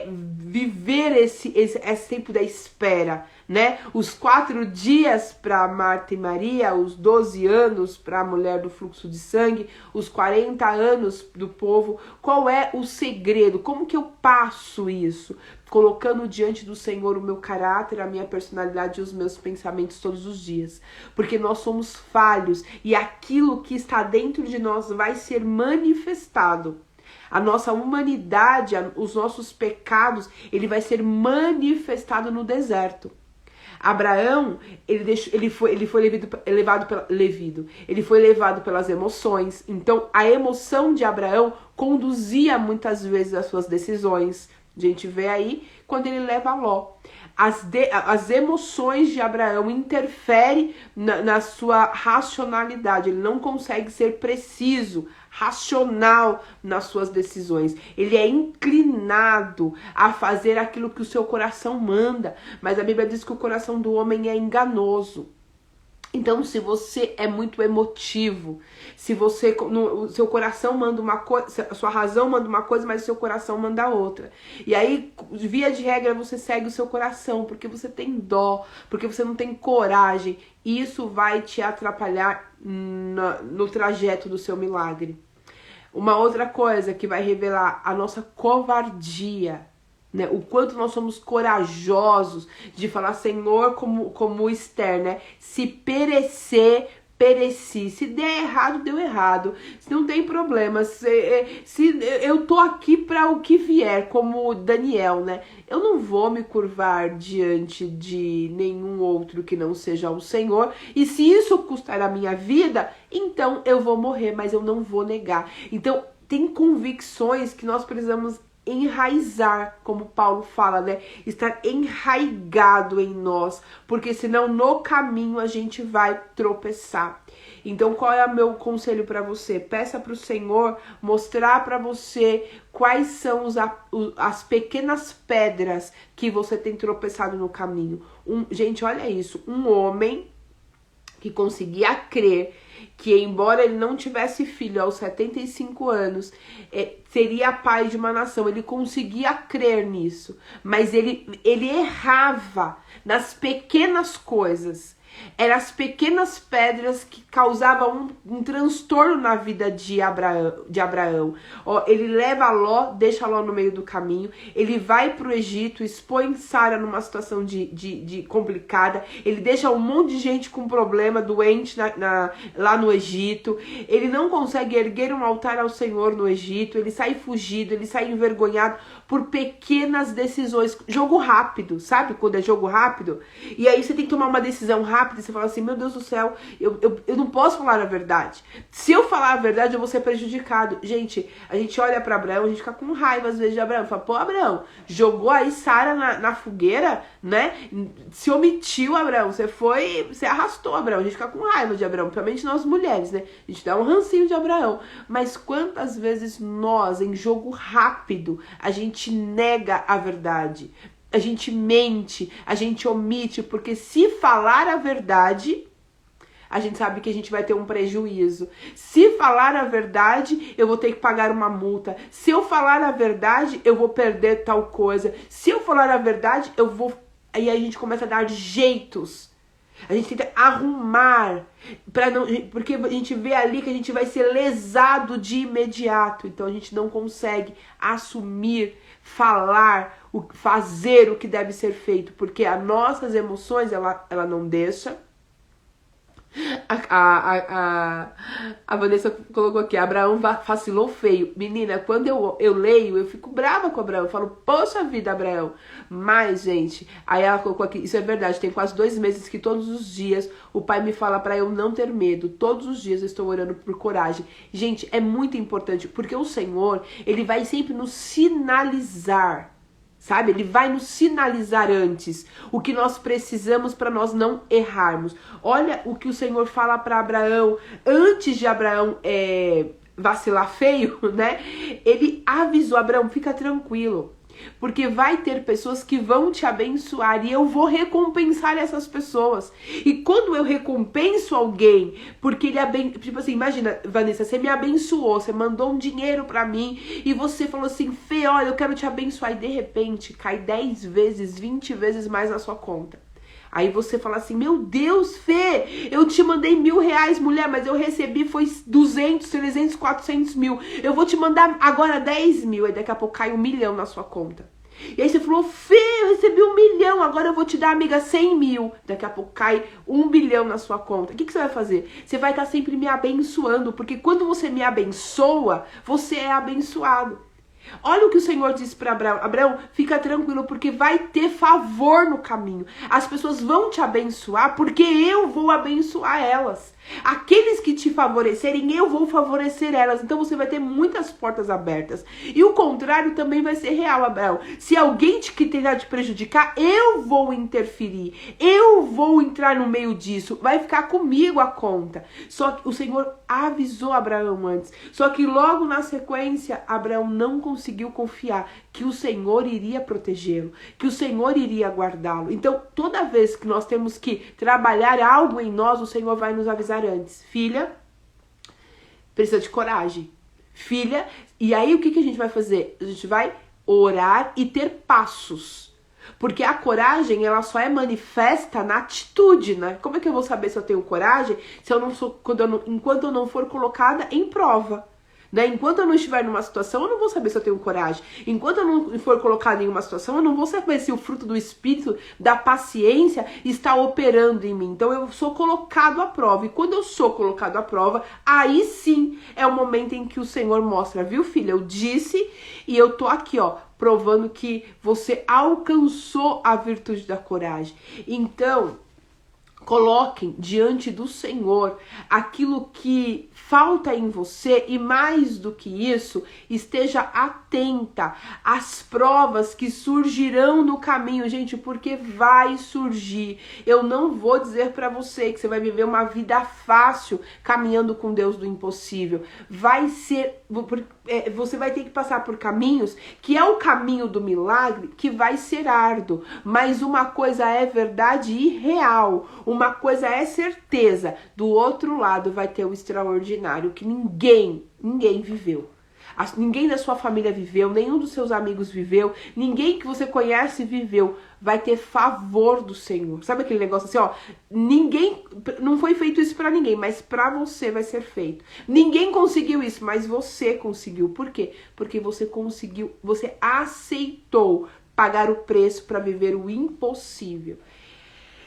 viver esse tempo da espera, né? Os 4 dias para Marta e Maria, os 12 anos para a mulher do fluxo de sangue, os 40 anos do povo. Qual é o segredo? Como que eu passo isso? Colocando diante do Senhor o meu caráter, a minha personalidade e os meus pensamentos todos os dias. Porque nós somos falhos e aquilo que está dentro de nós vai ser manifestado. A nossa humanidade, os nossos pecados, ele vai ser manifestado no deserto. Abraão, ele foi levado pelas emoções. Então, a emoção de Abraão conduzia muitas vezes as suas decisões. A gente vê aí quando ele leva Ló. As emoções de Abraão interferem na sua racionalidade. Ele não consegue ser preciso, racional nas suas decisões. Ele é inclinado a fazer aquilo que o seu coração manda. Mas a Bíblia diz que o coração do homem é enganoso. Então, se você é muito emotivo, se você, o seu coração manda uma coisa, a sua razão manda uma coisa, mas o seu coração manda outra. E aí, via de regra, você segue o seu coração, porque você tem dó, porque você não tem coragem. E isso vai te atrapalhar no trajeto do seu milagre. Uma outra coisa que vai revelar a nossa covardia, né? O quanto nós somos corajosos de falar, Senhor, como Esther, né? Se perecer, pereci. Se der errado, deu errado. Se não tem problema. Se eu tô aqui para o que vier, como Daniel, né? Eu não vou me curvar diante de nenhum outro que não seja o Senhor. E se isso custar a minha vida, então eu vou morrer, mas eu não vou negar. Então, tem convicções que nós precisamos enraizar, como Paulo fala, né? Estar enraigado em nós, porque senão no caminho a gente vai tropeçar. Então, qual é o meu conselho para você? Peça para o Senhor mostrar para você quais são as pequenas pedras que você tem tropeçado no caminho. Gente, olha isso, um homem que conseguia crer que, embora ele não tivesse filho aos 75 anos, seria pai de uma nação. Ele conseguia crer nisso, mas ele errava nas pequenas coisas. Eram as pequenas pedras que causavam um transtorno na vida de Abraão. Ó, ele leva Ló, deixa Ló no meio do caminho. Ele vai para o Egito, expõe Sara numa situação de complicada. Ele deixa um monte de gente com problema, doente lá no Egito. Ele não consegue erguer um altar ao Senhor no Egito. Ele sai fugido, ele sai envergonhado por pequenas decisões. Jogo rápido, sabe quando é jogo rápido? E aí você tem que tomar uma decisão rápida e você fala assim, meu Deus do céu, eu não posso falar a verdade. Se eu falar a verdade, eu vou ser prejudicado. Gente, a gente olha pra Abraão, a gente fica com raiva às vezes de Abraão. Fala, pô, Abraão, jogou aí Sara na fogueira, né? Se omitiu, Abraão, você arrastou Abraão. A gente fica com raiva de Abraão, principalmente nós mulheres, né? A gente dá um rancinho de Abraão. Mas quantas vezes nós, em jogo rápido, a gente nega a verdade? A gente mente, a gente omite, porque se falar a verdade, a gente sabe que a gente vai ter um prejuízo. Se falar a verdade, eu vou ter que pagar uma multa. Se eu falar a verdade, eu vou perder tal coisa. Se eu falar a verdade, eu vou... Aí a gente começa a dar jeitos. A gente tenta arrumar, porque a gente vê ali que a gente vai ser lesado de imediato. Então a gente não consegue assumir, falar, fazer o que deve ser feito. Porque as nossas emoções, ela não deixa. A Vanessa colocou aqui, Abraão vacilou feio. Menina, quando eu leio, eu fico brava com Abraão. Eu falo, poxa vida, Abraão. Mas, gente, aí ela colocou aqui, isso é verdade, tem quase 2 meses que todos os dias o pai me fala pra eu não ter medo. Todos os dias eu estou orando por coragem. Gente, é muito importante, porque o Senhor, ele vai sempre nos sinalizar. Sabe? Ele vai nos sinalizar antes o que nós precisamos para nós não errarmos. Olha o que o Senhor fala para Abraão antes de Abraão vacilar feio, né? Ele avisou Abraão, fica tranquilo. Porque vai ter pessoas que vão te abençoar e eu vou recompensar essas pessoas. E quando eu recompenso alguém, porque ele tipo assim, imagina, Vanessa, você me abençoou, você mandou um dinheiro pra mim e você falou assim, Fê, olha, eu quero te abençoar e de repente cai 10 vezes, 20 vezes mais na sua conta. Aí você fala assim, meu Deus, Fê, eu te mandei R$1.000, mulher, mas eu recebi foi 200, 300, 400 mil. Eu vou te mandar agora 10 mil, aí daqui a pouco cai 1 milhão na sua conta. E aí você falou, Fê, eu recebi 1 milhão, agora eu vou te dar, amiga, 100 mil. Daqui a pouco cai 1 bilhão na sua conta. O que você vai fazer? Você vai estar sempre me abençoando, porque quando você me abençoa, você é abençoado. Olha o que o Senhor disse para Abraão. Abraão, fica tranquilo, porque vai ter favor no caminho. As pessoas vão te abençoar, porque eu vou abençoar elas. Aqueles que te favorecerem, eu vou favorecer elas. Então você vai ter muitas portas abertas. E o contrário também vai ser real, Abraão. Se alguém que tentar te prejudicar, eu vou interferir. Eu vou entrar no meio disso. Vai ficar comigo a conta. Só que o Senhor avisou Abraão antes. Só que logo na sequência, Abraão não conseguiu confiar que o Senhor iria protegê-lo, que o Senhor iria guardá-lo. Então, toda vez que nós temos que trabalhar algo em nós, o Senhor vai nos avisar antes. Filha, precisa de coragem. Filha, e aí o que a gente vai fazer? A gente vai orar e ter passos. Porque a coragem, ela só é manifesta na atitude, né? Como é que eu vou saber se eu tenho coragem se eu não sou, enquanto eu não for colocada em prova? Né? Enquanto eu não estiver numa situação, eu não vou saber se eu tenho coragem. Enquanto eu não for colocado em uma situação, eu não vou saber se o fruto do Espírito, da paciência, está operando em mim. Então eu sou colocado à prova. E quando eu sou colocado à prova, aí sim é o momento em que o Senhor mostra, viu, filha? Eu disse e eu tô aqui, ó, provando que você alcançou a virtude da coragem. Então, coloquem diante do Senhor aquilo que falta em você e mais do que isso, esteja atenta às provas que surgirão no caminho, gente, porque vai surgir. Eu não vou dizer para você que você vai viver uma vida fácil caminhando com Deus do impossível. Vai ser, você vai ter que passar por caminhos que é o caminho do milagre, que vai ser árduo, mas uma coisa é verdade e real. Uma coisa é certeza, do outro lado vai ter o extraordinário que ninguém viveu. Ninguém da sua família viveu, nenhum dos seus amigos viveu, ninguém que você conhece viveu. Vai ter favor do Senhor. Sabe aquele negócio assim, ó? Ninguém, não foi feito isso pra ninguém, mas pra você vai ser feito. Ninguém conseguiu isso, mas você conseguiu. Por quê? Porque você conseguiu, você aceitou pagar o preço pra viver o impossível.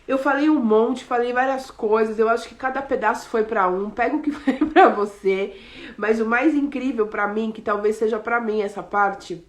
Eu falei um monte, falei várias coisas, eu acho que cada pedaço foi pra um, pega o que foi pra você, mas o mais incrível pra mim, que talvez seja pra mim essa parte,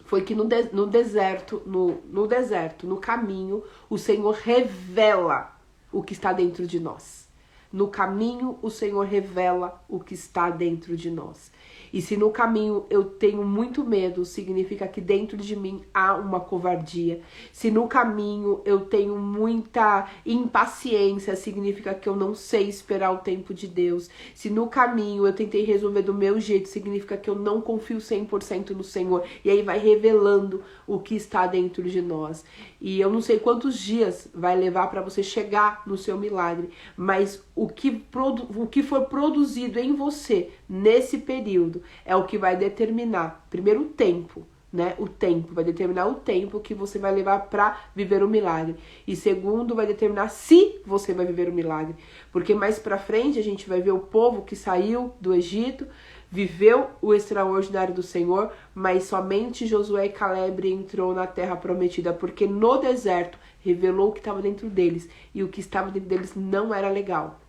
foi que no deserto, no caminho, o Senhor revela o que está dentro de nós. No caminho, o Senhor revela o que está dentro de nós. E se no caminho eu tenho muito medo, significa que dentro de mim há uma covardia. Se no caminho eu tenho muita impaciência, significa que eu não sei esperar o tempo de Deus. Se no caminho eu tentei resolver do meu jeito, significa que eu não confio 100% no Senhor. E aí vai revelando o que está dentro de nós. E eu não sei quantos dias vai levar para você chegar no seu milagre, mas o que for produzido em você nesse período é o que vai determinar, primeiro, o tempo, né? O tempo, vai determinar o tempo que você vai levar para viver o milagre. E segundo, vai determinar se você vai viver o milagre. Porque mais para frente a gente vai ver o povo que saiu do Egito, viveu o extraordinário do Senhor, mas somente Josué e Caleb entrou na terra prometida, porque no deserto revelou o que estava dentro deles, e o que estava dentro deles não era legal.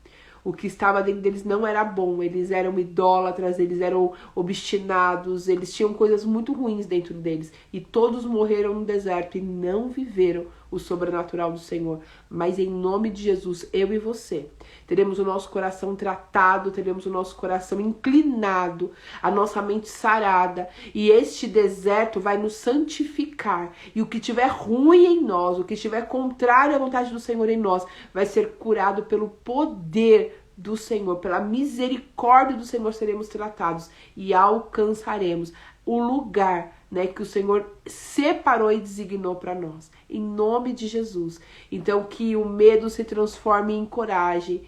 O que estava dentro deles não era bom, eles eram idólatras, eles eram obstinados, eles tinham coisas muito ruins dentro deles. E todos morreram no deserto e não viveram o sobrenatural do Senhor. Mas em nome de Jesus, eu e você, teremos o nosso coração tratado, teremos o nosso coração inclinado, a nossa mente sarada. E este deserto vai nos santificar. E o que tiver ruim em nós, o que estiver contrário à vontade do Senhor em nós, vai ser curado pelo poder do Senhor, pela misericórdia do Senhor seremos tratados e alcançaremos o lugar, né, que o Senhor separou e designou para nós, em nome de Jesus. Então que o medo se transforme em coragem,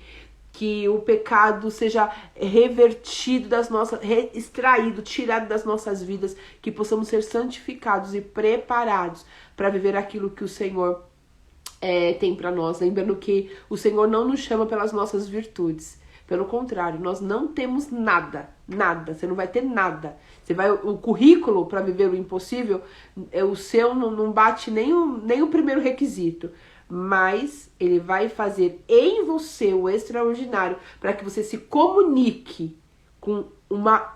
que o pecado seja revertido das nossas, extraído, tirado das nossas vidas, que possamos ser santificados e preparados para viver aquilo que o Senhor tem para nós. Lembrando que o Senhor não nos chama pelas nossas virtudes. Pelo contrário, nós não temos nada. Você não vai ter nada. O currículo para viver o impossível, o seu não bate nem o primeiro requisito. Mas ele vai fazer em você o extraordinário para que você se comunique com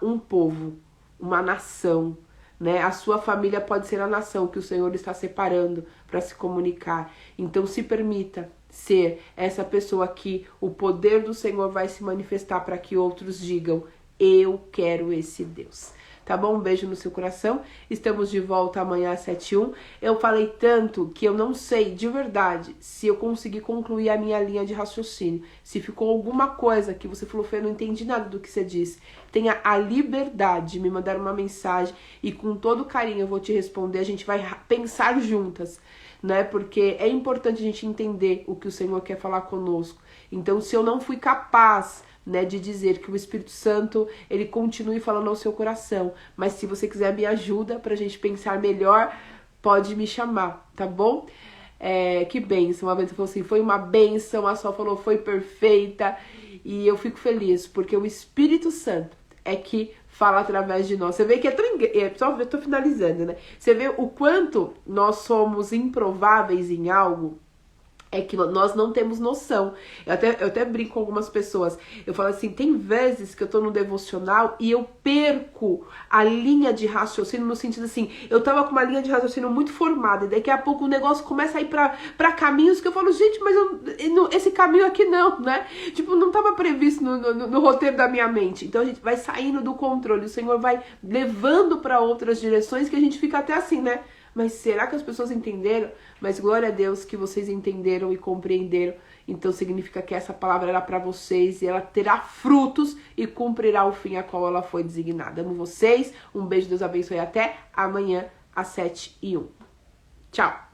um povo, uma nação. Né? A sua família pode ser a nação que o Senhor está separando para se comunicar. Então se permita ser essa pessoa que o poder do Senhor vai se manifestar para que outros digam: eu quero esse Deus. Tá bom? Um beijo no seu coração. Estamos de volta amanhã às 7h01. Eu falei tanto que eu não sei de verdade se eu consegui concluir a minha linha de raciocínio. Se ficou alguma coisa que você falou, Fê, eu não entendi nada do que você disse, tenha a liberdade de me mandar uma mensagem e com todo carinho eu vou te responder. A gente vai pensar juntas, né? Porque é importante a gente entender o que o Senhor quer falar conosco. Então, se eu não fui capaz, né, de dizer, que o Espírito Santo ele continue falando ao seu coração, mas se você quiser me ajuda pra gente pensar melhor, pode me chamar, tá bom? Que bênção. A Vanessa falou assim, foi uma bênção. A Sol falou, foi perfeita. E eu fico feliz, porque o Espírito Santo é que fala através de nós. Você vê que só eu tô finalizando, né? Você vê o quanto nós somos improváveis em algo, é que nós não temos noção. Eu até brinco com algumas pessoas. Eu falo assim, tem vezes que eu tô no devocional e eu perco a linha de raciocínio, no sentido assim, eu tava com uma linha de raciocínio muito formada, e daqui a pouco o negócio começa a ir pra caminhos que eu falo, gente, mas esse caminho aqui não, né? Tipo, não tava previsto no roteiro da minha mente. Então a gente vai saindo do controle, o Senhor vai levando para outras direções que a gente fica até assim, né? Mas será que as pessoas entenderam? Mas glória a Deus que vocês entenderam e compreenderam. Então significa que essa palavra era para vocês e ela terá frutos e cumprirá o fim a qual ela foi designada. Amo vocês, um beijo, Deus abençoe, até amanhã às 7h01. Tchau!